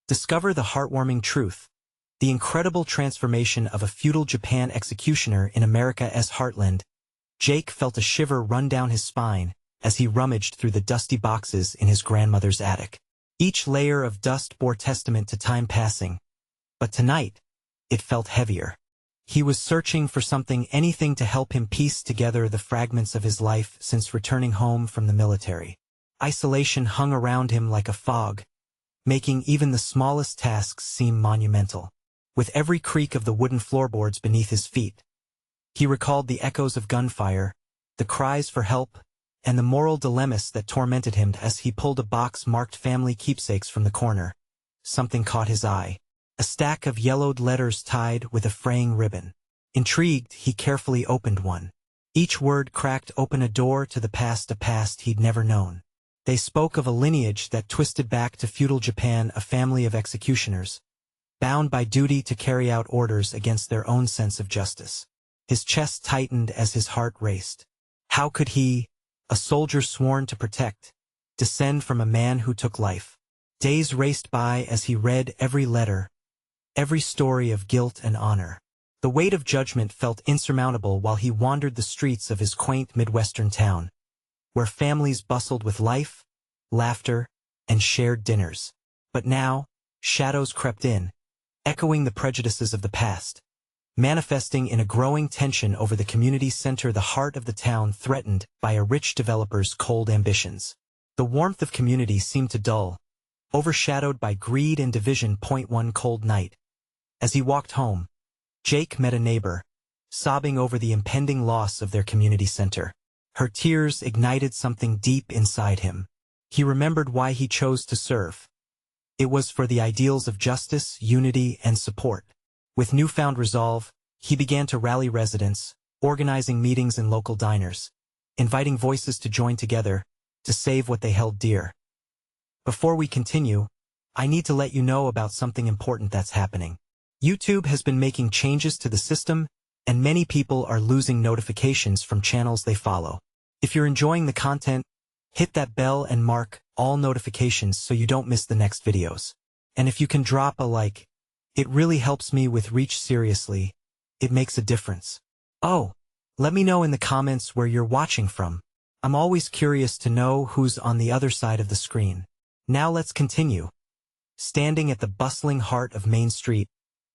Discover the heartwarming truth. The incredible transformation of a feudal Japan executioner in America's heartland. Jake felt a shiver run down his spine as he rummaged through the dusty boxes in his grandmother's attic. Each layer of dust bore testament to time passing. But tonight, it felt heavier. He was searching for anything to help him piece together the fragments of his life since returning home from the military. Isolation hung around him like a fog, making even the smallest tasks seem monumental. With every creak of the wooden floorboards beneath his feet, he recalled the echoes of gunfire, the cries for help, and the moral dilemmas that tormented him as he pulled a box marked family keepsakes from the corner. Something caught his eye. A stack of yellowed letters tied with a fraying ribbon. Intrigued, he carefully opened one. Each word cracked open a door to the past, a past he'd never known. They spoke of a lineage that twisted back to feudal Japan, a family of executioners, bound by duty to carry out orders against their own sense of justice. His chest tightened as his heart raced. How could he, a soldier sworn to protect, descend from a man who took life? Days raced by as he read every letter, every story of guilt and honor. The weight of judgment felt insurmountable while he wandered the streets of his quaint Midwestern town, where families bustled with life, laughter, and shared dinners. But now, shadows crept in, echoing the prejudices of the past, manifesting in a growing tension over the community center, the heart of the town threatened by a rich developer's cold ambitions. The warmth of community seemed to dull, overshadowed by greed and division. One cold night, as he walked home, Jake met a neighbor, sobbing over the impending loss of their community center. Her tears ignited something deep inside him. He remembered why he chose to serve. It was for the ideals of justice, unity, and support. With newfound resolve, he began to rally residents, organizing meetings in local diners, inviting voices to join together to save what they held dear. Before we continue, I need to let you know about something important that's happening. YouTube has been making changes to the system, and many people are losing notifications from channels they follow. If you're enjoying the content, hit that bell and mark all notifications so you don't miss the next videos. And if you can drop a like, it really helps me with reach. Seriously, it makes a difference. Oh, let me know in the comments where you're watching from. I'm always curious to know who's on the other side of the screen. Now let's continue. Standing at the bustling heart of Main Street,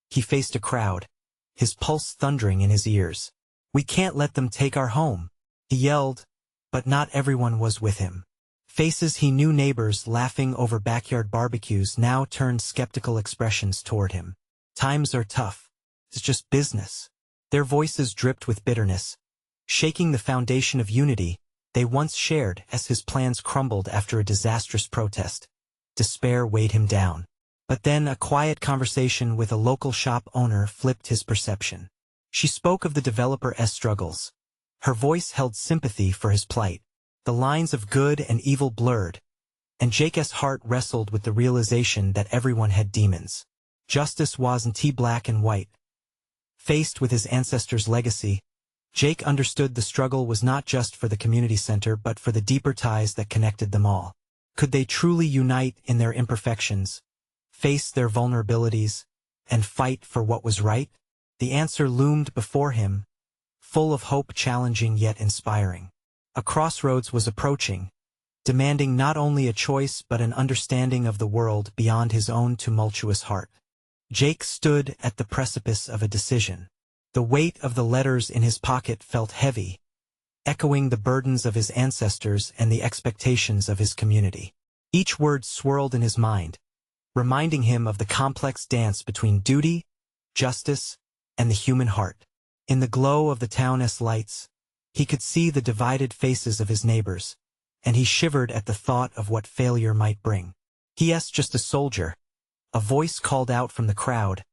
he faced a crowd, his pulse thundering in his ears. "We can't let them take our home," he yelled, but not everyone was with him. Faces he knew, neighbors laughing over backyard barbecues, now turned skeptical expressions toward him. "Times are tough. It's just business." Their voices dripped with bitterness, shaking the foundation of unity they once shared as his plans crumbled after a disastrous protest. Despair weighed him down. But then a quiet conversation with a local shop owner flipped his perception. She spoke of the developer's struggles. Her voice held sympathy for his plight. The lines of good and evil blurred, and Jake's heart wrestled with the realization that everyone had demons. Justice wasn't black and white. Faced with his ancestors' legacy, Jake understood the struggle was not just for the community center but for the deeper ties that connected them all. Could they truly unite in their imperfections, face their vulnerabilities, and fight for what was right? The answer loomed before him, full of hope, challenging yet inspiring. A crossroads was approaching, demanding not only a choice but an understanding of the world beyond his own tumultuous heart. Jake stood at the precipice of a decision. The weight of the letters in his pocket felt heavy, echoing the burdens of his ancestors and the expectations of his community. Each word swirled in his mind, reminding him of the complex dance between duty, justice, and the human heart. In the glow of the town's lights, he could see the divided faces of his neighbors, and he shivered at the thought of what failure might bring. "He's just a soldier," a voice called out from the crowd,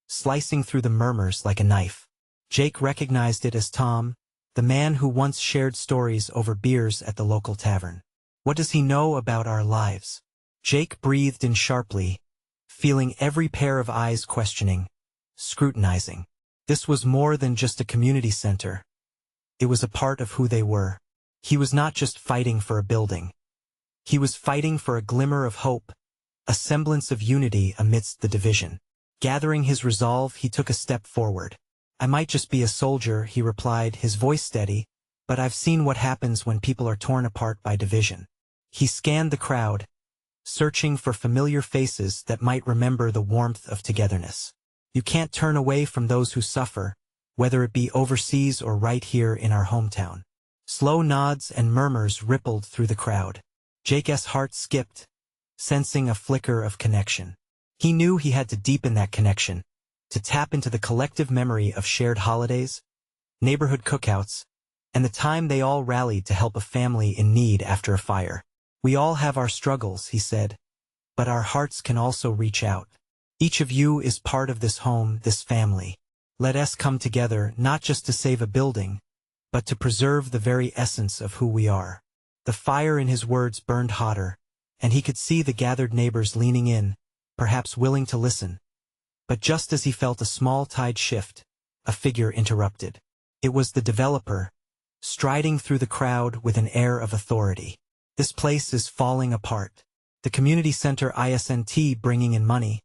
slicing through the murmurs like a knife. Jake recognized it as Tom, the man who once shared stories over beers at the local tavern. "What does he know about our lives?" Jake breathed in sharply, feeling every pair of eyes questioning, scrutinizing. This was more than just a community center. It was a part of who they were. He was not just fighting for a building. He was fighting for a glimmer of hope, a semblance of unity amidst the division. Gathering his resolve, he took a step forward. "I might just be a soldier," he replied, his voice steady, "but I've seen what happens when people are torn apart by division." He scanned the crowd, searching for familiar faces that might remember the warmth of togetherness. You can't turn away from those who suffer, whether it be overseas or right here in our hometown. Slow nods and murmurs rippled through the crowd. Jake's heart skipped, sensing a flicker of connection. He knew he had to deepen that connection, to tap into the collective memory of shared holidays, neighborhood cookouts, and the time they all rallied to help a family in need after a fire. "We all have our struggles," he said, "but our hearts can also reach out. Each of you is part of this home, this family. Let us come together not just to save a building, but to preserve the very essence of who we are." The fire in his words burned hotter, and he could see the gathered neighbors leaning in, perhaps willing to listen. But just as he felt a small tide shift, a figure interrupted. It was the developer, striding through the crowd with an air of authority. "This place is falling apart. The community center isn't bringing in money,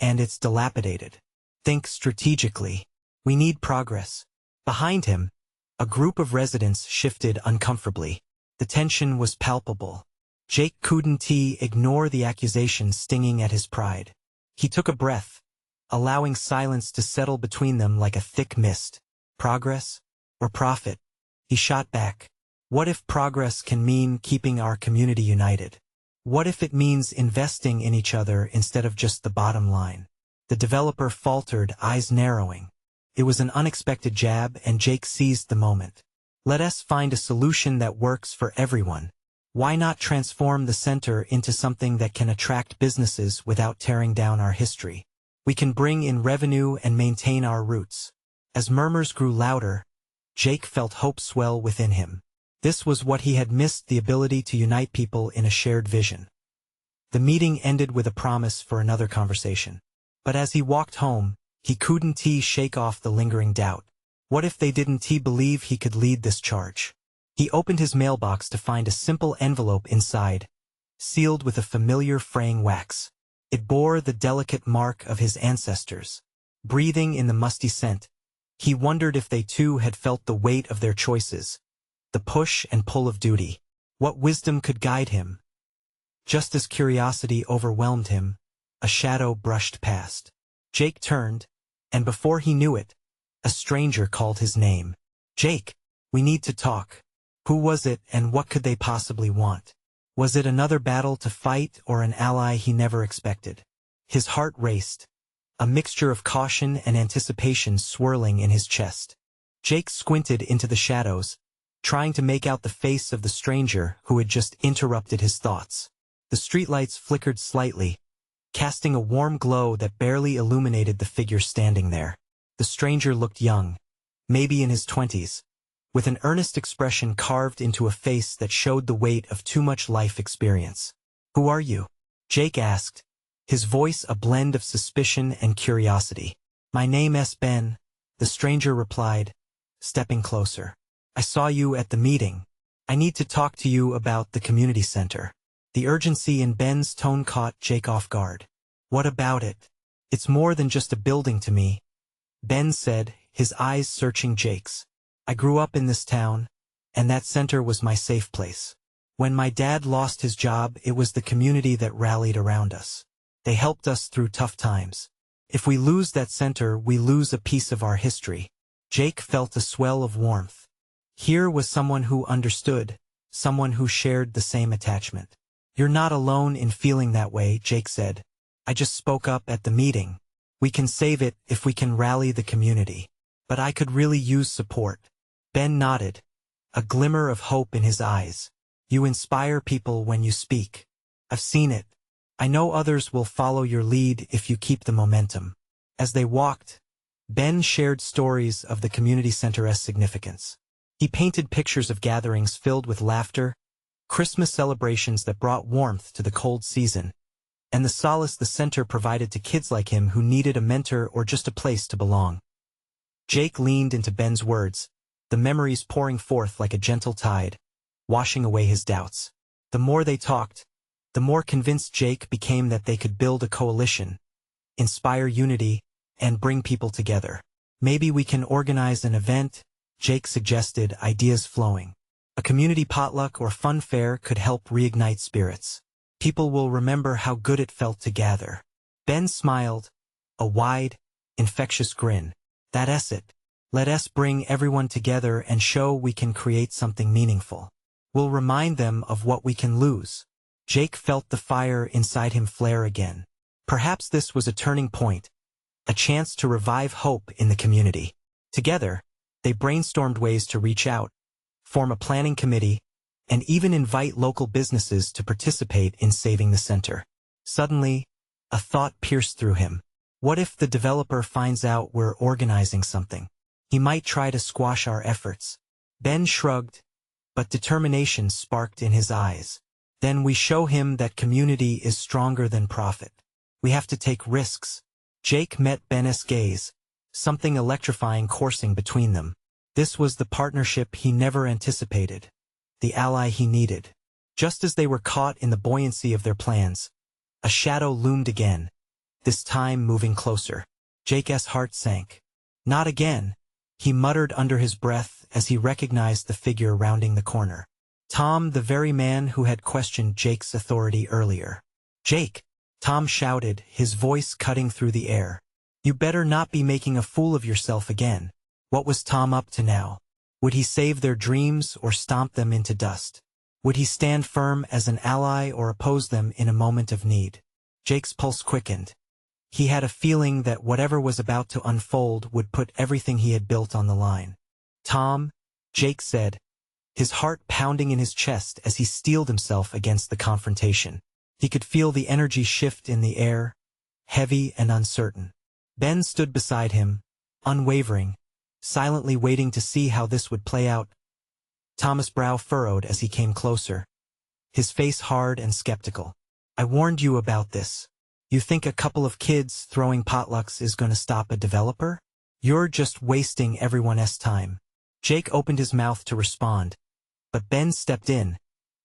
and it's dilapidated. Think strategically. We need progress." Behind him, a group of residents shifted uncomfortably. The tension was palpable. Jake couldn't ignore the accusation stinging at his pride. He took a breath, allowing silence to settle between them like a thick mist. "Progress? Or profit?" He shot back. "What if progress can mean keeping our community united? What if it means investing in each other instead of just the bottom line?" The developer faltered, eyes narrowing. It was an unexpected jab, and Jake seized the moment. "Let us find a solution that works for everyone. Why not transform the center into something that can attract businesses without tearing down our history? We can bring in revenue and maintain our roots." As murmurs grew louder, Jake felt hope swell within him. This was what he had missed, the ability to unite people in a shared vision. The meeting ended with a promise for another conversation. But as he walked home, he couldn't shake off the lingering doubt. What if they didn't believe he could lead this charge? He opened his mailbox to find a simple envelope inside, sealed with a familiar fraying wax. It bore the delicate mark of his ancestors. Breathing in the musty scent, he wondered if they too had felt the weight of their choices, the push and pull of duty. What wisdom could guide him? Just as curiosity overwhelmed him, a shadow brushed past. Jake turned, and before he knew it, a stranger called his name. "Jake, we need to talk." Who was it, and what could they possibly want? Was it another battle to fight, or an ally he never expected? His heart raced, a mixture of caution and anticipation swirling in his chest. Jake squinted into the shadows, trying to make out the face of the stranger who had just interrupted his thoughts. The streetlights flickered slightly, casting a warm glow that barely illuminated the figure standing there. The stranger looked young, maybe in his 20s, with an earnest expression carved into a face that showed the weight of too much life experience. "Who are you?" Jake asked, his voice a blend of suspicion and curiosity. "My name's Ben," the stranger replied, stepping closer. "I saw you at the meeting. I need to talk to you about the community center." The urgency in Ben's tone caught Jake off guard. "What about it?" "It's more than just a building to me," Ben said, his eyes searching Jake's. "I grew up in this town, and that center was my safe place. When my dad lost his job, it was the community that rallied around us. They helped us through tough times. If we lose that center, we lose a piece of our history." Jake felt a swell of warmth. Here was someone who understood, someone who shared the same attachment. "You're not alone in feeling that way," Jake said. "I just spoke up at the meeting. We can save it if we can rally the community. But I could really use support." Ben nodded, a glimmer of hope in his eyes. "You inspire people when you speak. I've seen it. I know others will follow your lead if you keep the momentum." As they walked, Ben shared stories of the community center's significance. He painted pictures of gatherings filled with laughter, Christmas celebrations that brought warmth to the cold season, and the solace the center provided to kids like him who needed a mentor or just a place to belong. Jake leaned into Ben's words, the memories pouring forth like a gentle tide, washing away his doubts. The more they talked, the more convinced Jake became that they could build a coalition, inspire unity, and bring people together. Maybe we can organize an event, Jake suggested, ideas flowing. A community potluck or fun fair could help reignite spirits. People will remember how good it felt to gather. Ben smiled, a wide, infectious grin. That's it. Let us bring everyone together and show we can create something meaningful. We'll remind them of what we can lose. Jake felt the fire inside him flare again. Perhaps this was a turning point, a chance to revive hope in the community. Together, they brainstormed ways to reach out, form a planning committee, and even invite local businesses to participate in saving the center. Suddenly, a thought pierced through him. What if the developer finds out we're organizing something? He might try to squash our efforts. Ben shrugged, but determination sparked in his eyes. Then we show him that community is stronger than profit. We have to take risks. Jake met Ben's gaze, something electrifying coursing between them. This was the partnership he never anticipated, the ally he needed. Just as they were caught in the buoyancy of their plans, a shadow loomed again, this time moving closer. Jake's heart sank. Not again, he muttered under his breath as he recognized the figure rounding the corner. Tom, the very man who had questioned Jake's authority earlier. Jake! Tom shouted, his voice cutting through the air. You better not be making a fool of yourself again. What was Tom up to now? Would he save their dreams or stomp them into dust? Would he stand firm as an ally or oppose them in a moment of need? Jake's pulse quickened. He had a feeling that whatever was about to unfold would put everything he had built on the line. Tom, Jake said, his heart pounding in his chest as he steeled himself against the confrontation. He could feel the energy shift in the air, heavy and uncertain. Ben stood beside him, unwavering, silently waiting to see how this would play out. Thomas' brow furrowed as he came closer, his face hard and skeptical. I warned you about this. You think a couple of kids throwing potlucks is going to stop a developer? You're just wasting everyone's time. Jake opened his mouth to respond, but Ben stepped in,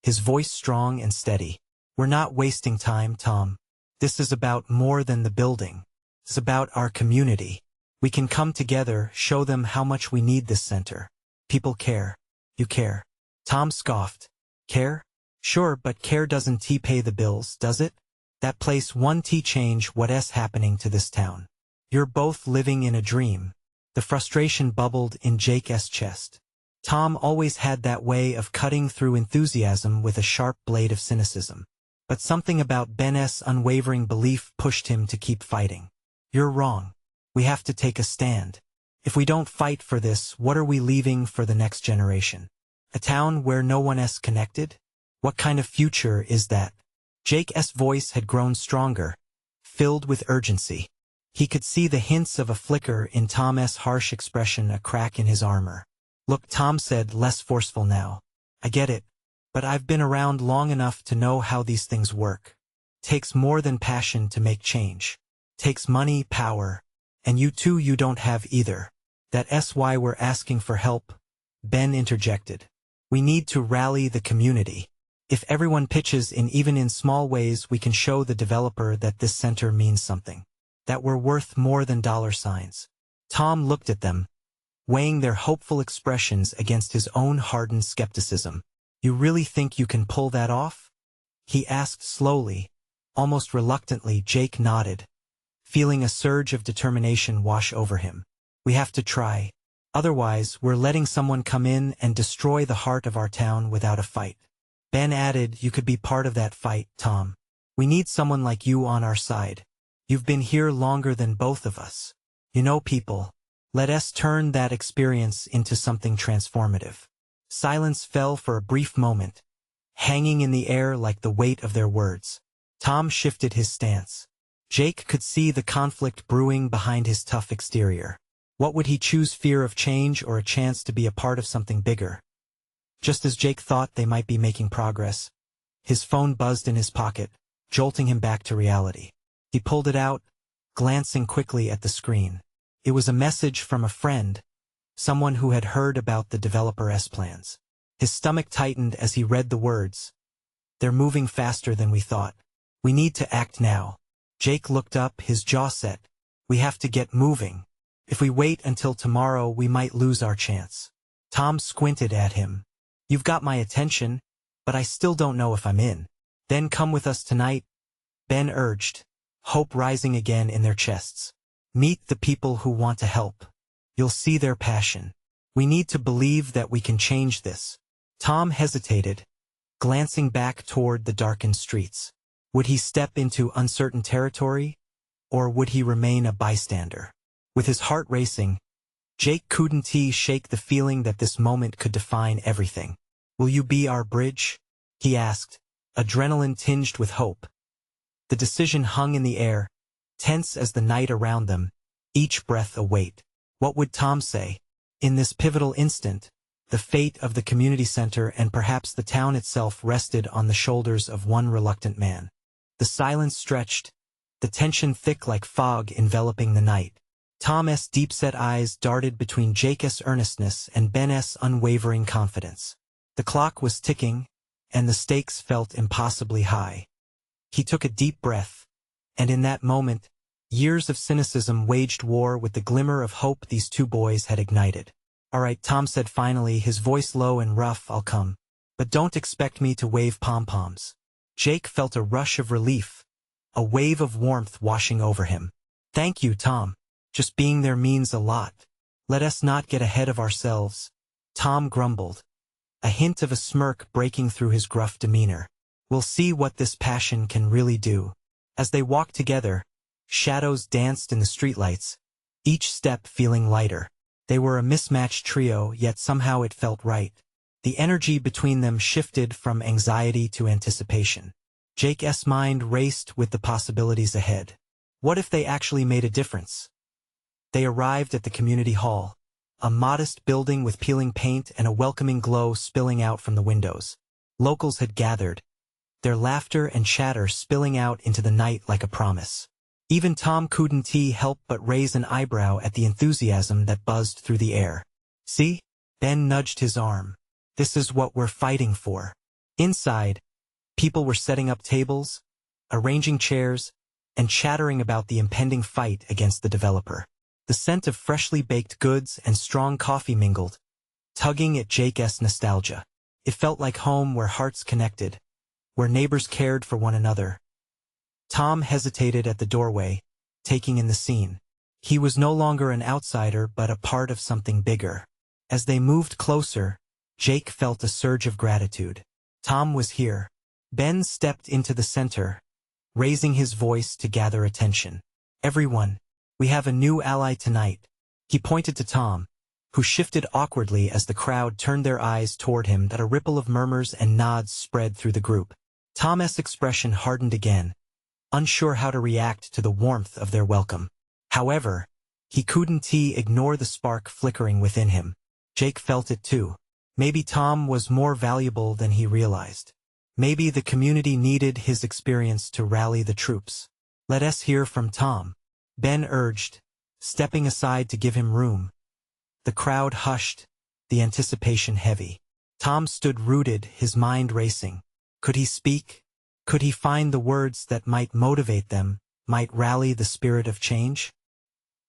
his voice strong and steady. We're not wasting time, Tom. This is about more than the building. It's about our community. We can come together, show them how much we need this center. People care. You care. Tom scoffed. Care? Sure, but care doesn't pay the bills, does it? That place won't change what's happening to this town. You're both living in a dream. The frustration bubbled in Jake's chest. Tom always had that way of cutting through enthusiasm with a sharp blade of cynicism. But something about Ben's unwavering belief pushed him to keep fighting. You're wrong. We have to take a stand. If we don't fight for this, what are we leaving for the next generation? A town where no one is connected? What kind of future is that? Jake's voice had grown stronger, filled with urgency. He could see the hints of a flicker in Tom's harsh expression, a crack in his armor. Look, Tom said, less forceful now. I get it, but I've been around long enough to know how these things work. Takes more than passion to make change. Takes money, power, and you don't have either. That's why we're asking for help, Ben interjected. We need to rally the community. If everyone pitches in even in small ways, we can show the developer that this center means something. That we're worth more than dollar signs. Tom looked at them, weighing their hopeful expressions against his own hardened skepticism. You really think you can pull that off? He asked slowly, almost reluctantly. Jake nodded, feeling a surge of determination wash over him. We have to try. Otherwise, we're letting someone come in and destroy the heart of our town without a fight. Ben added, you could be part of that fight, Tom. We need someone like you on our side. You've been here longer than both of us. You know people. Let us turn that experience into something transformative. Silence fell for a brief moment, hanging in the air like the weight of their words. Tom shifted his stance. Jake could see the conflict brewing behind his tough exterior. What would he choose, fear of change or a chance to be a part of something bigger? Just as Jake thought they might be making progress, his phone buzzed in his pocket, jolting him back to reality. He pulled it out, glancing quickly at the screen. It was a message from a friend, someone who had heard about the developer's plans. His stomach tightened as he read the words. They're moving faster than we thought. We need to act now. Jake looked up, his jaw set. We have to get moving. If we wait until tomorrow, we might lose our chance. Tom squinted at him. You've got my attention, but I still don't know if I'm in. Then come with us tonight, Ben urged, hope rising again in their chests. Meet the people who want to help. You'll see their passion. We need to believe that we can change this. Tom hesitated, glancing back toward the darkened streets. Would he step into uncertain territory, or would he remain a bystander? With his heart racing, Jake couldn't shake the feeling that this moment could define everything. Will you be our bridge? He asked, adrenaline tinged with hope. The decision hung in the air, tense as the night around them, each breath a weight. What would Tom say? In this pivotal instant, the fate of the community center and perhaps the town itself rested on the shoulders of one reluctant man. The silence stretched, the tension thick like fog enveloping the night. Tom's deep-set eyes darted between Jake's earnestness and Ben's unwavering confidence. The clock was ticking, and the stakes felt impossibly high. He took a deep breath, and in that moment, years of cynicism waged war with the glimmer of hope these two boys had ignited. All right, Tom said finally, his voice low and rough, I'll come. But don't expect me to wave pom-poms. Jake felt a rush of relief, a wave of warmth washing over him. Thank you, Tom. Just being there means a lot. Let us not get ahead of ourselves. Tom grumbled, a hint of a smirk breaking through his gruff demeanor. We'll see what this passion can really do. As they walked together, shadows danced in the streetlights, each step feeling lighter. They were a mismatched trio, yet somehow it felt right. The energy between them shifted from anxiety to anticipation. Jake's mind raced with the possibilities ahead. What if they actually made a difference? They arrived at the community hall, a modest building with peeling paint and a welcoming glow spilling out from the windows. Locals had gathered, their laughter and chatter spilling out into the night like a promise. Even Tom couldn't help but raise an eyebrow at the enthusiasm that buzzed through the air. See? Ben nudged his arm. This is what we're fighting for. Inside, people were setting up tables, arranging chairs, and chattering about the impending fight against the developer. The scent of freshly baked goods and strong coffee mingled, tugging at Jake's nostalgia. It felt like home where hearts connected, where neighbors cared for one another. Tom hesitated at the doorway, taking in the scene. He was no longer an outsider but a part of something bigger. As they moved closer, Jake felt a surge of gratitude. Tom was here. Ben stepped into the center, raising his voice to gather attention. Everyone, we have a new ally tonight. He pointed to Tom, who shifted awkwardly as the crowd turned their eyes toward him. That a ripple of murmurs and nods spread through the group. Tom's expression hardened again, unsure how to react to the warmth of their welcome. However, he couldn't ignore the spark flickering within him. Jake felt it too. Maybe Tom was more valuable than he realized. Maybe the community needed his experience to rally the troops. Let us hear from Tom, Ben urged, stepping aside to give him room. The crowd hushed, the anticipation heavy. Tom stood rooted, his mind racing. Could he speak? Could he find the words that might motivate them, might rally the spirit of change?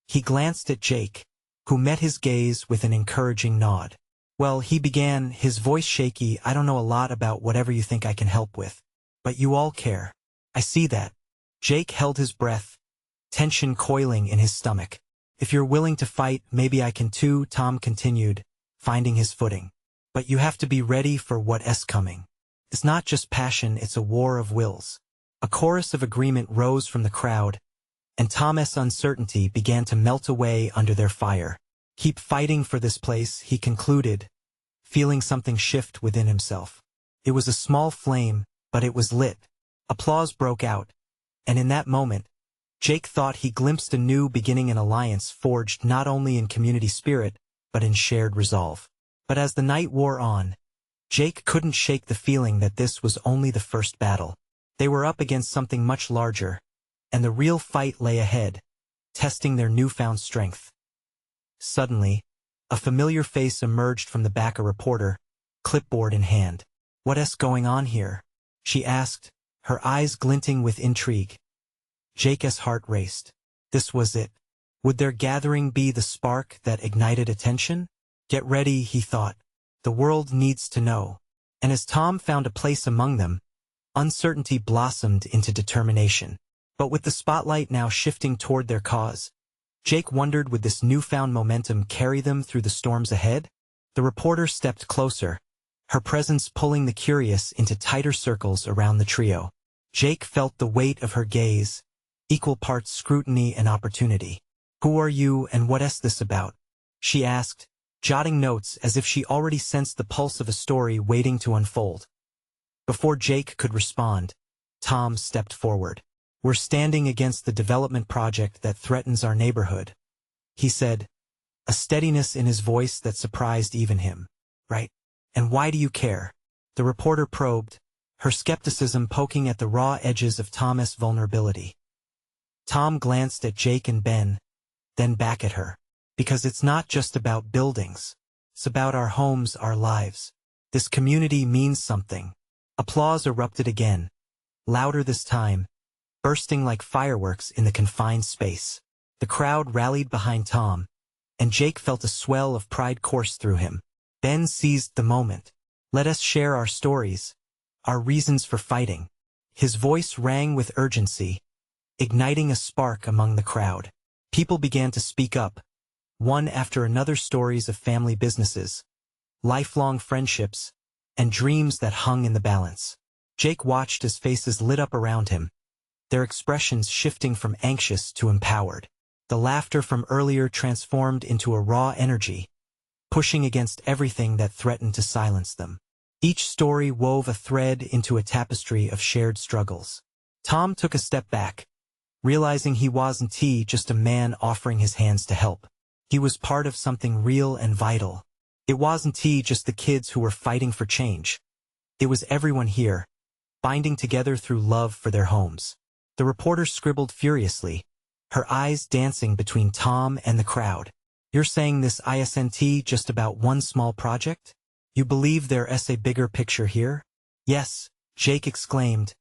He glanced at Jake, who met his gaze with an encouraging nod. Well, he began, his voice shaky, I don't know a lot about whatever you think I can help with. But you all care. I see that. Jake held his breath, tension coiling in his stomach. If you're willing to fight, maybe I can too, Tom continued, finding his footing. But you have to be ready for what's coming. It's not just passion, it's a war of wills. A chorus of agreement rose from the crowd, and Tom's uncertainty began to melt away under their fire. Keep fighting for this place, he concluded, feeling something shift within himself. It was a small flame, but it was lit. Applause broke out, and in that moment, Jake thought he glimpsed a new beginning, an alliance forged not only in community spirit, but in shared resolve. But as the night wore on, Jake couldn't shake the feeling that this was only the first battle. They were up against something much larger, and the real fight lay ahead, testing their newfound strength. Suddenly, a familiar face emerged from the back, a reporter, clipboard in hand. What's going on here? she asked, her eyes glinting with intrigue. Jake's heart raced. This was it. Would their gathering be the spark that ignited attention? Get ready, he thought. The world needs to know. And as Tom found a place among them, uncertainty blossomed into determination. But with the spotlight now shifting toward their cause, Jake wondered, would this newfound momentum carry them through the storms ahead? The reporter stepped closer, her presence pulling the curious into tighter circles around the trio. Jake felt the weight of her gaze, equal parts scrutiny and opportunity. "Who are you and what's this about?" she asked, jotting notes as if she already sensed the pulse of a story waiting to unfold. Before Jake could respond, Tom stepped forward. "We're standing against the development project that threatens our neighborhood," he said, a steadiness in his voice that surprised even him. "Right? And why do you care?" The reporter probed, her skepticism poking at the raw edges of Tom's vulnerability. Tom glanced at Jake and Ben, then back at her. "Because it's not just about buildings. It's about our homes, our lives. This community means something." Applause erupted again, louder this time, bursting like fireworks in the confined space. The crowd rallied behind Tom, and Jake felt a swell of pride course through him. Ben seized the moment. "Let us share our stories, our reasons for fighting." His voice rang with urgency, igniting a spark among the crowd. People began to speak up, one after another, stories of family businesses, lifelong friendships, and dreams that hung in the balance. Jake watched as faces lit up around him, their expressions shifting from anxious to empowered. The laughter from earlier transformed into a raw energy, pushing against everything that threatened to silence them. Each story wove a thread into a tapestry of shared struggles. Tom took a step back, realizing he wasn't just a man offering his hands to help. He was part of something real and vital. It wasn't just the kids who were fighting for change. It was everyone here, binding together through love for their homes. The reporter scribbled furiously, her eyes dancing between Tom and the crowd. "You're saying this isn't just about one small project? You believe there's a bigger picture here?" "Yes," Jake exclaimed,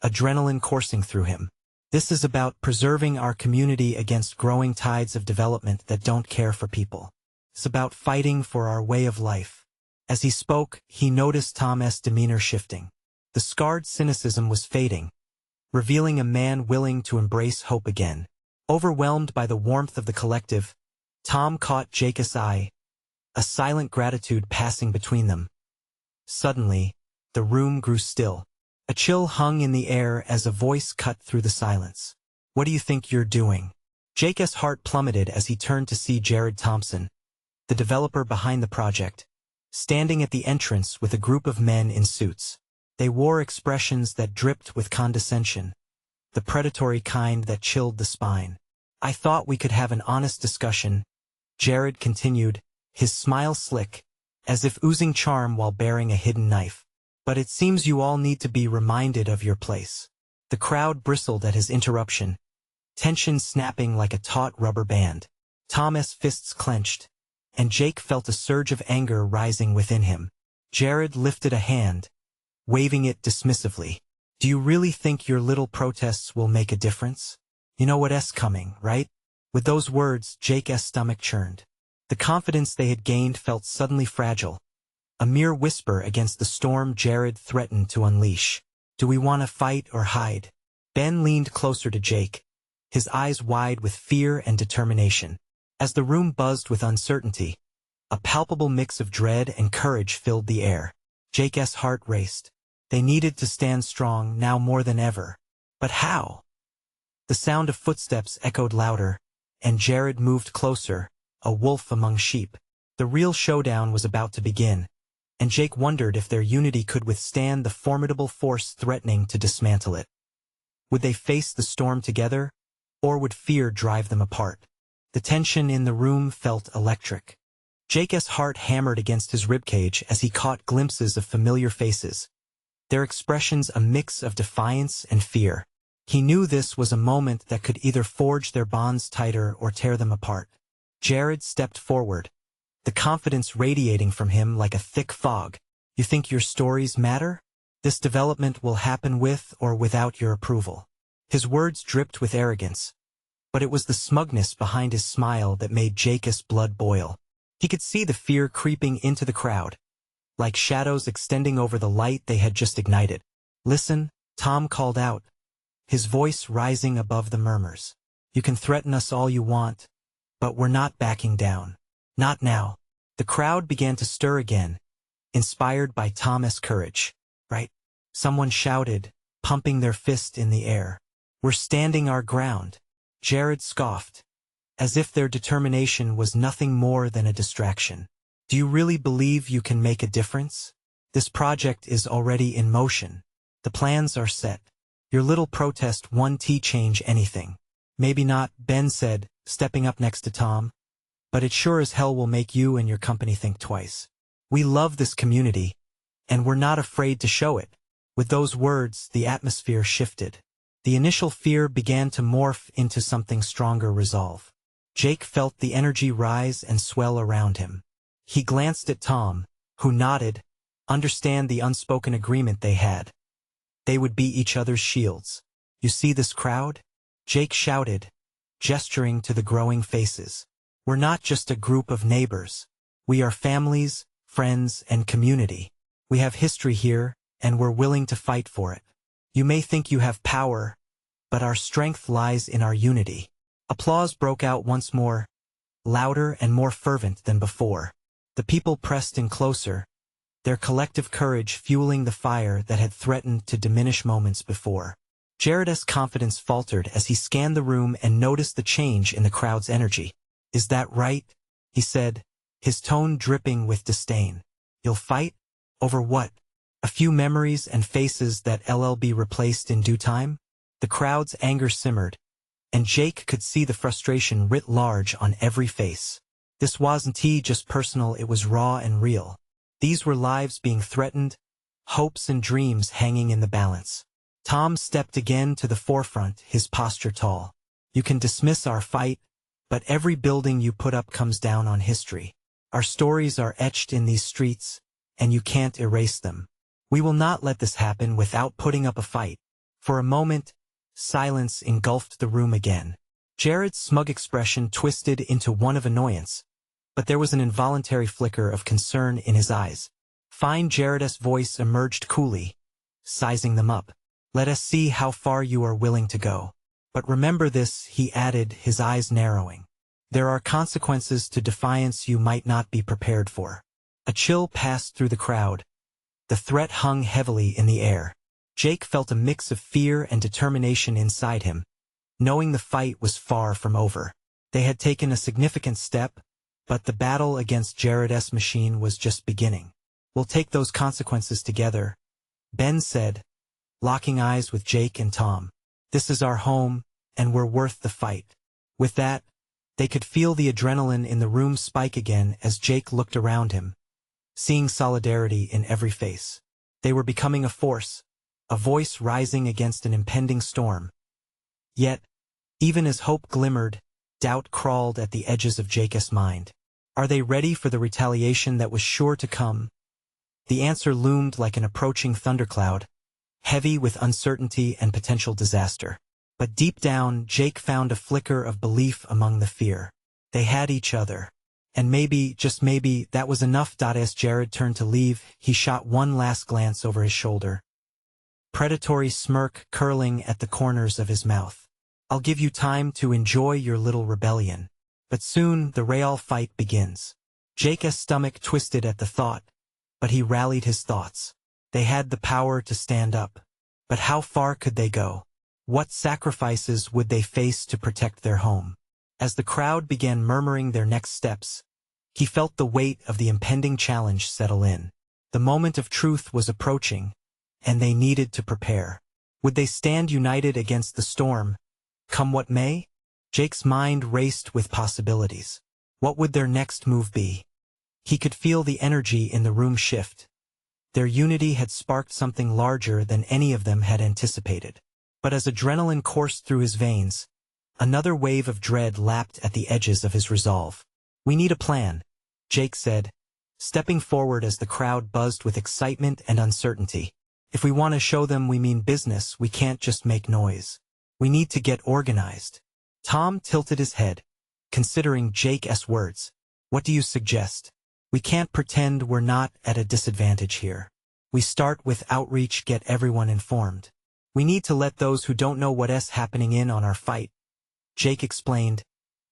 adrenaline coursing through him. "This is about preserving our community against growing tides of development that don't care for people. It's about fighting for our way of life." As he spoke, he noticed Tom's demeanor shifting. The scarred cynicism was fading, revealing a man willing to embrace hope again. Overwhelmed by the warmth of the collective, Tom caught Jake's eye, a silent gratitude passing between them. Suddenly, the room grew still. A chill hung in the air as a voice cut through the silence. "What do you think you're doing?" Jake's heart plummeted as he turned to see Jared Thompson, the developer behind the project, standing at the entrance with a group of men in suits. They wore expressions that dripped with condescension, the predatory kind that chilled the spine. "I thought we could have an honest discussion," Jared continued, his smile slick, as if oozing charm while bearing a hidden knife. "But it seems you all need to be reminded of your place." The crowd bristled at his interruption, tension snapping like a taut rubber band. Tom's fists clenched, and Jake felt a surge of anger rising within him. Jared lifted a hand, waving it dismissively. "Do you really think your little protests will make a difference? You know what's coming, right?" With those words, Jake's stomach churned. The confidence they had gained felt suddenly fragile, a mere whisper against the storm Jared threatened to unleash. "Do we want to fight or hide?" Ben leaned closer to Jake, his eyes wide with fear and determination. As the room buzzed with uncertainty, a palpable mix of dread and courage filled the air. Jake's heart raced. They needed to stand strong now more than ever. But how? The sound of footsteps echoed louder, and Jared moved closer, a wolf among sheep. The real showdown was about to begin, and Jake wondered if their unity could withstand the formidable force threatening to dismantle it. Would they face the storm together, or would fear drive them apart? The tension in the room felt electric. Jake's heart hammered against his ribcage as he caught glimpses of familiar faces, their expressions a mix of defiance and fear. He knew this was a moment that could either forge their bonds tighter or tear them apart. Jared stepped forward, the confidence radiating from him like a thick fog. "You think your stories matter?" This development will happen with or without your approval. His words dripped with arrogance, but it was the smugness behind his smile that made Jake's blood boil. He could see the fear creeping into the crowd, like shadows extending over the light they had just ignited. "Listen," Tom called out, his voice rising above the murmurs. "You can threaten us all you want, but we're not backing down. Not now." The crowd began to stir again, inspired by Tom's courage. "Right," someone shouted, pumping their fist in the air. "We're standing our ground." Jared scoffed, as if their determination was nothing more than a distraction. "Do you really believe you can make a difference? This project is already in motion. The plans are set. Your little protest won't change anything." "Maybe not," Ben said, stepping up next to Tom. "But it sure as hell will make you and your company think twice. We love this community, and we're not afraid to show it." With those words, the atmosphere shifted. The initial fear began to morph into something stronger: resolve. Jake felt the energy rise and swell around him. He glanced at Tom, who nodded, understand the unspoken agreement they had. They would be each other's shields. "You see this crowd?" Jake shouted, gesturing to the growing faces. "We're not just a group of neighbors. We are families, friends, and community. We have history here, and we're willing to fight for it. You may think you have power, but our strength lies in our unity." Applause broke out once more, louder and more fervent than before. The people pressed in closer, their collective courage fueling the fire that had threatened to diminish moments before. Jared's confidence faltered as he scanned the room and noticed the change in the crowd's energy. "Is that right?" he said, his tone dripping with disdain. "You'll fight? Over what? A few memories and faces that'll be replaced in due time?" The crowd's anger simmered, and Jake could see the frustration writ large on every face. This wasn't just personal, it was raw and real. These were lives being threatened, hopes and dreams hanging in the balance. Tom stepped again to the forefront, his posture tall. "You can dismiss our fight, but every building you put up comes down on history. Our stories are etched in these streets, and you can't erase them. We will not let this happen without putting up a fight." For a moment, silence engulfed the room again. Jared's smug expression twisted into one of annoyance, but there was an involuntary flicker of concern in his eyes. Fine. Jared's voice emerged coolly, sizing them up. "Let us see how far you are willing to go. But remember this," he added, his eyes narrowing. "There are consequences to defiance you might not be prepared for." A chill passed through the crowd. The threat hung heavily in the air. Jake felt a mix of fear and determination inside him, knowing the fight was far from over. They had taken a significant step, but the battle against Jared's machine was just beginning. "We'll take those consequences together," Ben said, locking eyes with Jake and Tom. "This is our home, and we're worth the fight." With that, they could feel the adrenaline in the room spike again as Jake looked around him, seeing solidarity in every face. They were becoming a force, a voice rising against an impending storm. Yet, even as hope glimmered, doubt crawled at the edges of Jake's mind. Are they ready for the retaliation that was sure to come? The answer loomed like an approaching thundercloud, heavy with uncertainty and potential disaster. But deep down, Jake found a flicker of belief among the fear. They had each other. And maybe, just maybe, that was enough. As Jared turned to leave, he shot one last glance over his shoulder, predatory smirk curling at the corners of his mouth. "I'll give you time to enjoy your little rebellion. But soon the real fight begins." Jake's stomach twisted at the thought, but he rallied his thoughts. They had the power to stand up. But how far could they go? What sacrifices would they face to protect their home? As the crowd began murmuring their next steps, he felt the weight of the impending challenge settle in. The moment of truth was approaching, and they needed to prepare. Would they stand united against the storm, come what may? Jake's mind raced with possibilities. What would their next move be? He could feel the energy in the room shift. Their unity had sparked something larger than any of them had anticipated. But as adrenaline coursed through his veins, another wave of dread lapped at the edges of his resolve. "We need a plan," Jake said, stepping forward as the crowd buzzed with excitement and uncertainty. If we want to show them we mean business, we can't just make noise. We need to get organized. Tom tilted his head, considering Jake's words. What do you suggest? We can't pretend we're not at a disadvantage here. We start with outreach, get everyone informed. We need to let those who don't know what's happening in on our fight. Jake explained,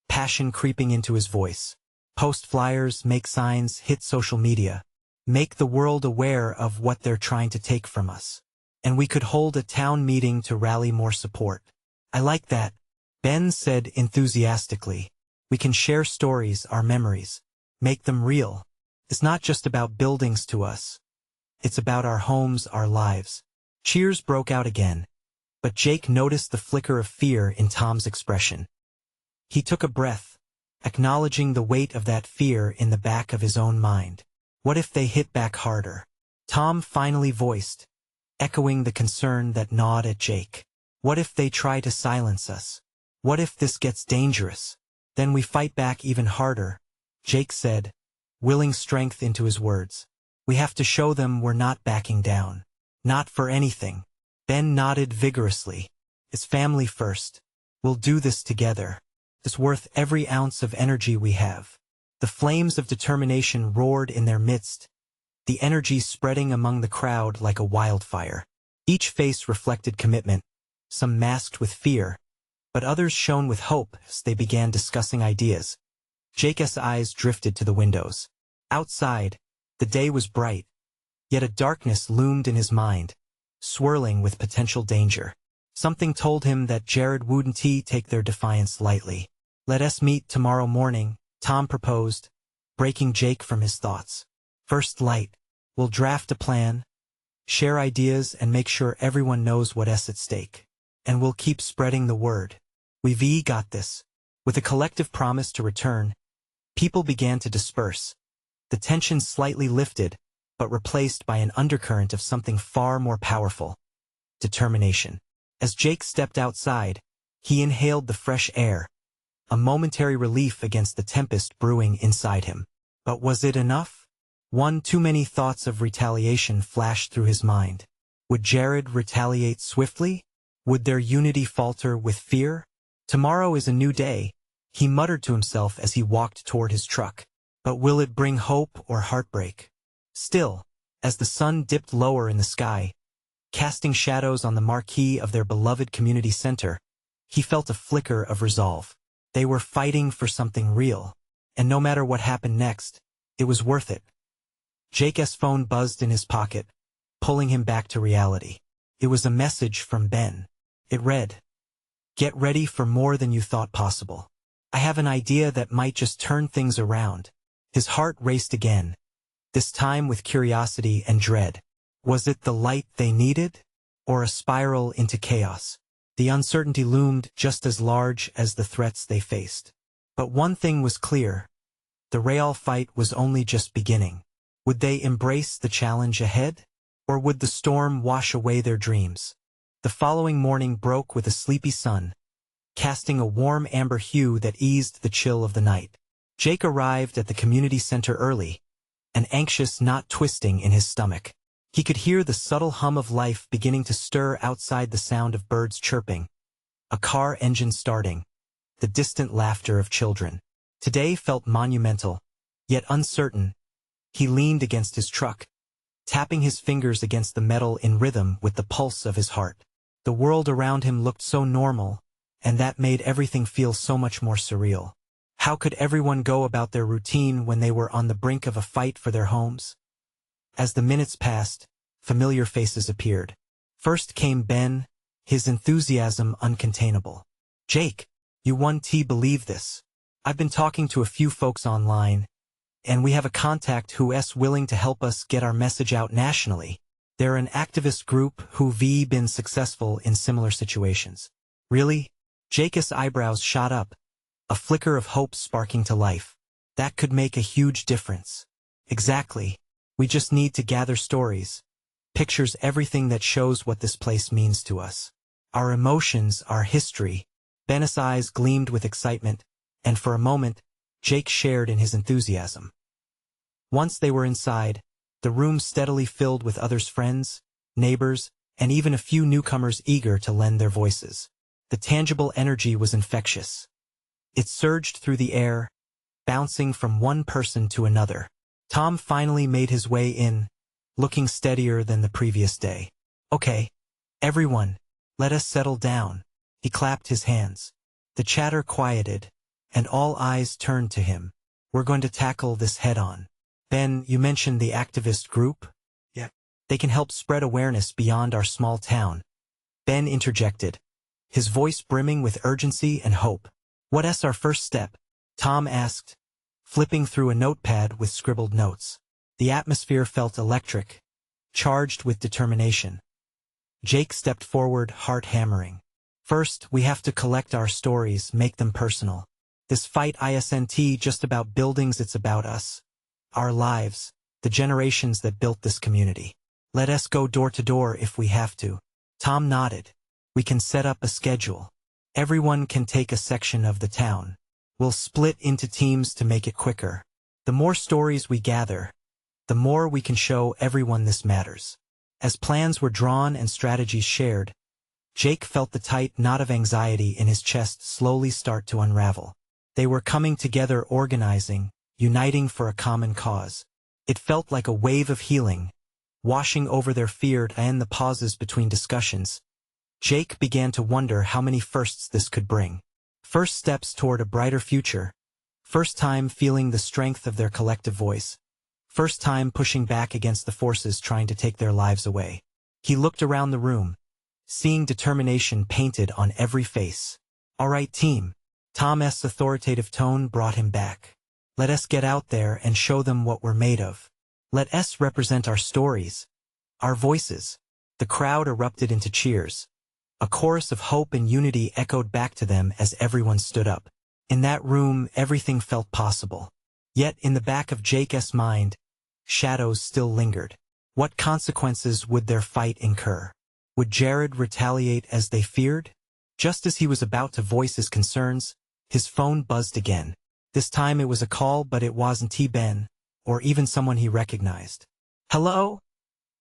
passion creeping into his voice. Post flyers, make signs, hit social media. Make the world aware of what they're trying to take from us. And we could hold a town meeting to rally more support. I like that, Ben said enthusiastically. We can share stories, our memories. Make them real. It's not just about buildings to us. It's about our homes, our lives. Cheers broke out again, but Jake noticed the flicker of fear in Tom's expression. He took a breath, acknowledging the weight of that fear in the back of his own mind. What if they hit back harder? Tom finally voiced, echoing the concern that gnawed at Jake. What if they try to silence us? What if this gets dangerous? Then we fight back even harder, Jake said, willing strength into his words. We have to show them we're not backing down. Not for anything. Ben nodded vigorously. It's family first. We'll do this together. It's worth every ounce of energy we have. The flames of determination roared in their midst, the energy spreading among the crowd like a wildfire. Each face reflected commitment, some masked with fear, but others shone with hope as they began discussing ideas. Jake's eyes drifted to the windows. Outside, the day was bright, yet a darkness loomed in his mind, swirling with potential danger. Something told him that Jared wouldn't take their defiance lightly. Let us meet tomorrow morning, Tom proposed, breaking Jake from his thoughts. First light. We'll draft a plan, share ideas, and make sure everyone knows what's at stake. And we'll keep spreading the word. We've got this. With a collective promise to return, people began to disperse. The tension slightly lifted, but replaced by an undercurrent of something far more powerful. Determination. As Jake stepped outside, he inhaled the fresh air, a momentary relief against the tempest brewing inside him. But was it enough? One too many thoughts of retaliation flashed through his mind. Would Jared retaliate swiftly? Would their unity falter with fear? Tomorrow is a new day, he muttered to himself as he walked toward his truck. But will it bring hope or heartbreak? Still, as the sun dipped lower in the sky, casting shadows on the marquee of their beloved community center, he felt a flicker of resolve. They were fighting for something real, and no matter what happened next, it was worth it. Jake's phone buzzed in his pocket, pulling him back to reality. It was a message from Ben. It read, "Get ready for more than you thought possible. I have an idea that might just turn things around." His heart raced again, this time with curiosity and dread. Was it the light they needed, or a spiral into chaos? The uncertainty loomed just as large as the threats they faced. But one thing was clear. The real fight was only just beginning. Would they embrace the challenge ahead, or would the storm wash away their dreams? The following morning broke with a sleepy sun, casting a warm amber hue that eased the chill of the night. Jake arrived at the community center early, an anxious knot twisting in his stomach. He could hear the subtle hum of life beginning to stir outside, the sound of birds chirping, a car engine starting, the distant laughter of children. Today felt monumental, yet uncertain. He leaned against his truck, tapping his fingers against the metal in rhythm with the pulse of his heart. The world around him looked so normal, and that made everything feel so much more surreal. How could everyone go about their routine when they were on the brink of a fight for their homes? As the minutes passed, familiar faces appeared. First came Ben, his enthusiasm uncontainable. "Jake, you won't believe this. I've been talking to a few folks online, and we have a contact who's willing to help us get our message out nationally. They're an activist group who've been successful in similar situations." "Really?" Jake's eyebrows shot up, a flicker of hope sparking to life. "That could make a huge difference." "Exactly. We just need to gather stories, pictures, everything that shows what this place means to us. Our emotions, our history." Ben's eyes gleamed with excitement, and for a moment, Jake shared in his enthusiasm. Once they were inside, the room steadily filled with others' friends, neighbors, and even a few newcomers eager to lend their voices. The tangible energy was infectious. It surged through the air, bouncing from one person to another. Tom finally made his way in, looking steadier than the previous day. "Okay, everyone, let us settle down." He clapped his hands. The chatter quieted, and all eyes turned to him. "We're going to tackle this head-on. Ben, you mentioned the activist group? Yeah. They can help spread awareness beyond our small town." Ben interjected, his voice brimming with urgency and hope. "What's our first step?" Tom asked, flipping through a notepad with scribbled notes. The atmosphere felt electric, charged with determination. Jake stepped forward, heart hammering. "First, we have to collect our stories, make them personal. This fight isn't just about buildings, it's about us. Our lives, the generations that built this community. Let us go door to door if we have to." Tom nodded. "We can set up a schedule. Everyone can take a section of the town. We'll split into teams to make it quicker. The more stories we gather, the more we can show everyone this matters." As plans were drawn and strategies shared, Jake felt the tight knot of anxiety in his chest slowly start to unravel. They were coming together, organizing, uniting for a common cause. It felt like a wave of healing, washing over their fear and the pauses between discussions. Jake began to wonder how many firsts this could bring. First steps toward a brighter future. First time feeling the strength of their collective voice. First time pushing back against the forces trying to take their lives away. He looked around the room, seeing determination painted on every face. "All right, team." Tom's authoritative tone brought him back. "Let us get out there and show them what we're made of. Let us represent our stories, our voices." The crowd erupted into cheers. A chorus of hope and unity echoed back to them as everyone stood up. In that room, everything felt possible. Yet in the back of Jake's mind, shadows still lingered. What consequences would their fight incur? Would Jared retaliate as they feared? Just as he was about to voice his concerns, his phone buzzed again. This time it was a call, but it wasn't Ben, or even someone he recognized. "Hello?"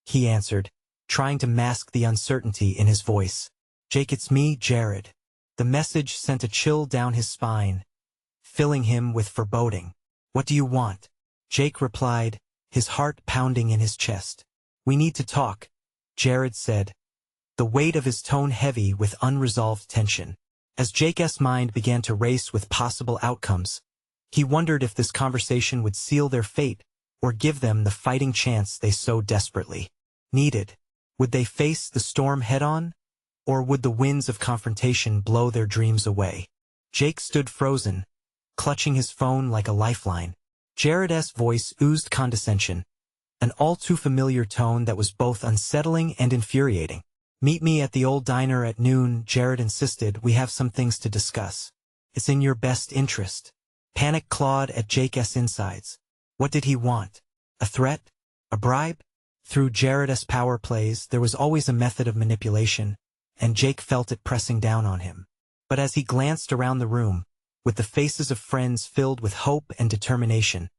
he answered, trying to mask the uncertainty in his voice. "Jake, it's me, Jared." The message sent a chill down his spine, filling him with foreboding. "What do you want?" Jake replied, his heart pounding in his chest. "We need to talk," Jared said, the weight of his tone heavy with unresolved tension. As Jake's mind began to race with possible outcomes, he wondered if this conversation would seal their fate or give them the fighting chance they so desperately needed. Would they face the storm head-on, or would the winds of confrontation blow their dreams away? Jake stood frozen, clutching his phone like a lifeline. Jared's voice oozed condescension, an all-too-familiar tone that was both unsettling and infuriating. "Meet me at the old diner at noon," Jared insisted. "We have some things to discuss. It's in your best interest." Panic clawed at Jake's insides. What did he want? A threat? A bribe? Through Jared's power plays, there was always a method of manipulation, and Jake felt it pressing down on him. But as he glanced around the room, with the faces of friends filled with hope and determination,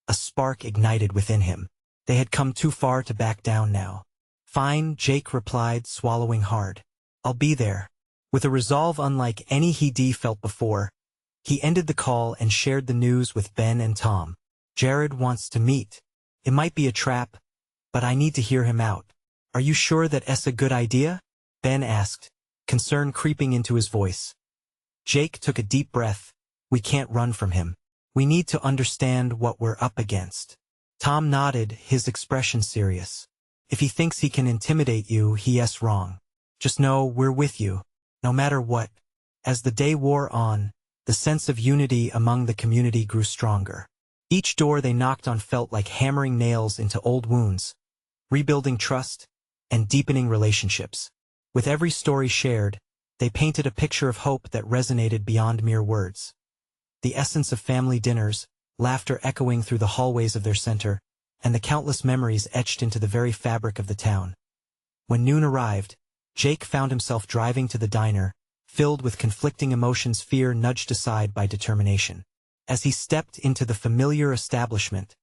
a spark ignited within him. They had come too far to back down now. "Fine," Jake replied, swallowing hard. "I'll be there." With a resolve unlike any he'd felt before, he ended the call and shared the news with Ben and Tom. "Jared wants to meet. It might be a trap, but I need to hear him out." "Are you sure that's a good idea?" Ben asked, concern creeping into his voice. Jake took a deep breath. "We can't run from him. We need to understand what we're up against." Tom nodded, his expression serious. "If he thinks he can intimidate you, he's wrong. Just know we're with you, no matter what." As the day wore on, the sense of unity among the community grew stronger. Each door they knocked on felt like hammering nails into old wounds, rebuilding trust and deepening relationships. With every story shared, they painted a picture of hope that resonated beyond mere words. The essence of family dinners, laughter echoing through the hallways of their center, and the countless memories etched into the very fabric of the town. When noon arrived, Jake found himself driving to the diner, filled with conflicting emotions, fear nudged aside by determination. As he stepped into the familiar establishment,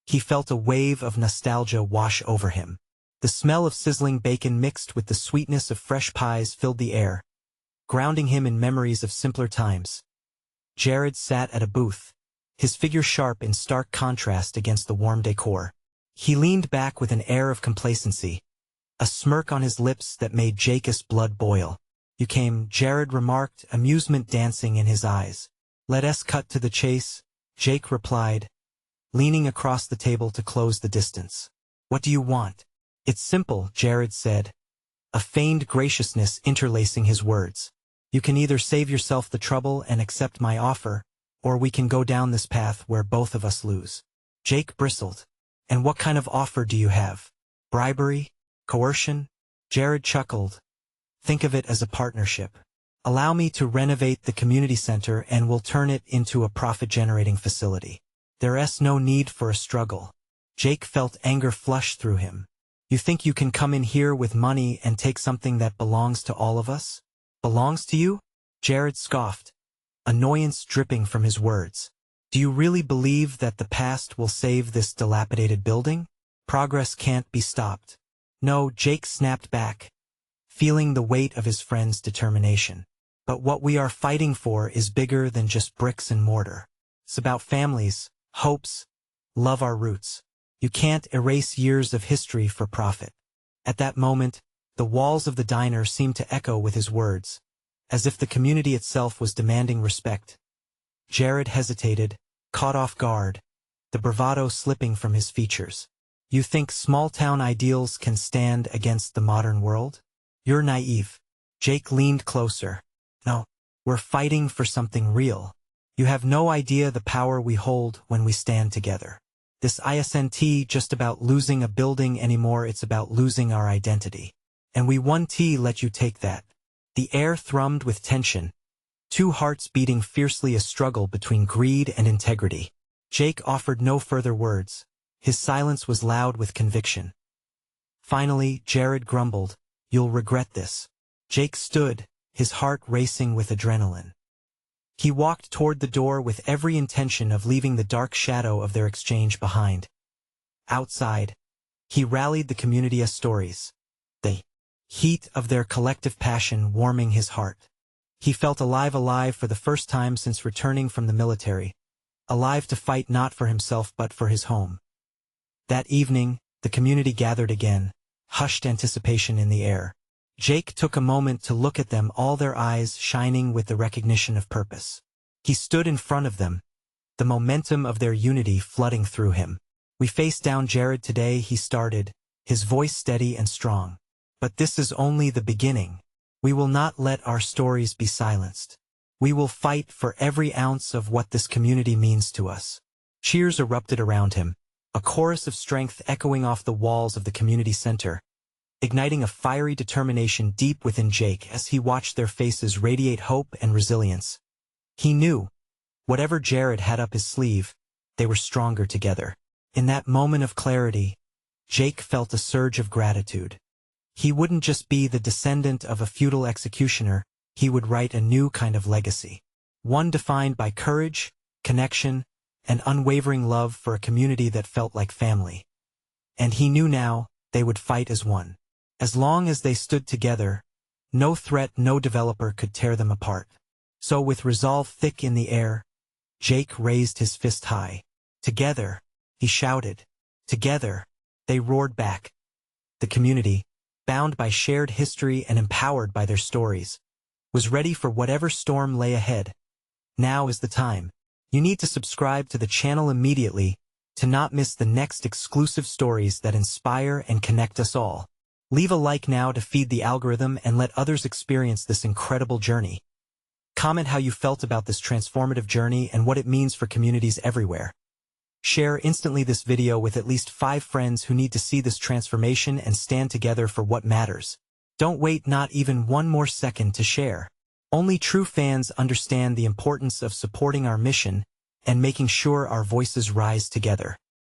he felt a wave of nostalgia wash over him. The smell of sizzling bacon mixed with the sweetness of fresh pies filled the air, grounding him in memories of simpler times. Jared sat at a booth, his figure sharp in stark contrast against the warm decor. He leaned back with an air of complacency, a smirk on his lips that made Jake's blood boil. "You came," Jared remarked, amusement dancing in his eyes. "Let us cut to the chase," Jake replied, leaning across the table to close the distance. "What do you want?" "It's simple," Jared said, a feigned graciousness interlacing his words. "You can either save yourself the trouble and accept my offer, or we can go down this path where both of us lose." Jake bristled. "And what kind of offer do you have? Bribery? Coercion?" Jared chuckled. "Think of it as a partnership. Allow me to renovate the community center and we'll turn it into a profit-generating facility. There's no need for a struggle." Jake felt anger flush through him. "You think you can come in here with money and take something that belongs to all of us? Belongs to you?" Jared scoffed, annoyance dripping from his words. "Do you really believe that the past will save this dilapidated building? Progress can't be stopped." "No," Jake snapped back, feeling the weight of his friend's determination. "But what we are fighting for is bigger than just bricks and mortar. It's about families, hopes, love, our roots. You can't erase years of history for profit." At that moment, the walls of the diner seemed to echo with his words, as if the community itself was demanding respect. Jared hesitated, caught off guard, the bravado slipping from his features. "You think small-town ideals can stand against the modern world? You're naive." Jake leaned closer. "No, we're fighting for something real. You have no idea the power we hold when we stand together. This isn't just about losing a building anymore, it's about losing our identity. And we won't let you take that." The air thrummed with tension, two hearts beating fiercely, a struggle between greed and integrity. Jake offered no further words. His silence was loud with conviction. Finally, Jared grumbled, "You'll regret this." Jake stood, his heart racing with adrenaline. He walked toward the door with every intention of leaving the dark shadow of their exchange behind. Outside, he rallied the community's stories, the heat of their collective passion warming his heart. He felt alive for the first time since returning from the military, alive to fight not for himself but for his home. That evening, the community gathered again, hushed anticipation in the air. Jake took a moment to look at them, all their eyes shining with the recognition of purpose. He stood in front of them, the momentum of their unity flooding through him. "We face down Jared today," he started, his voice steady and strong. "But this is only the beginning. We will not let our stories be silenced. We will fight for every ounce of what this community means to us." Cheers erupted around him, a chorus of strength echoing off the walls of the community center, igniting a fiery determination deep within Jake as he watched their faces radiate hope and resilience. He knew, whatever Jared had up his sleeve, they were stronger together. In that moment of clarity, Jake felt a surge of gratitude. He wouldn't just be the descendant of a feudal executioner, he would write a new kind of legacy. One defined by courage, connection, and unwavering love for a community that felt like family. And he knew now, they would fight as one. As long as they stood together, no threat, no developer could tear them apart. So with resolve thick in the air, Jake raised his fist high. "Together," he shouted. "Together," they roared back. The community, bound by shared history and empowered by their stories, was ready for whatever storm lay ahead. Now is the time. You need to subscribe to the channel immediately to not miss the next exclusive stories that inspire and connect us all. Leave a like now to feed the algorithm and let others experience this incredible journey. Comment how you felt about this transformative journey and what it means for communities everywhere. Share instantly this video with at least 5 friends who need to see this transformation and stand together for what matters. Don't wait not even one more second to share. Only true fans understand the importance of supporting our mission and making sure our voices rise together.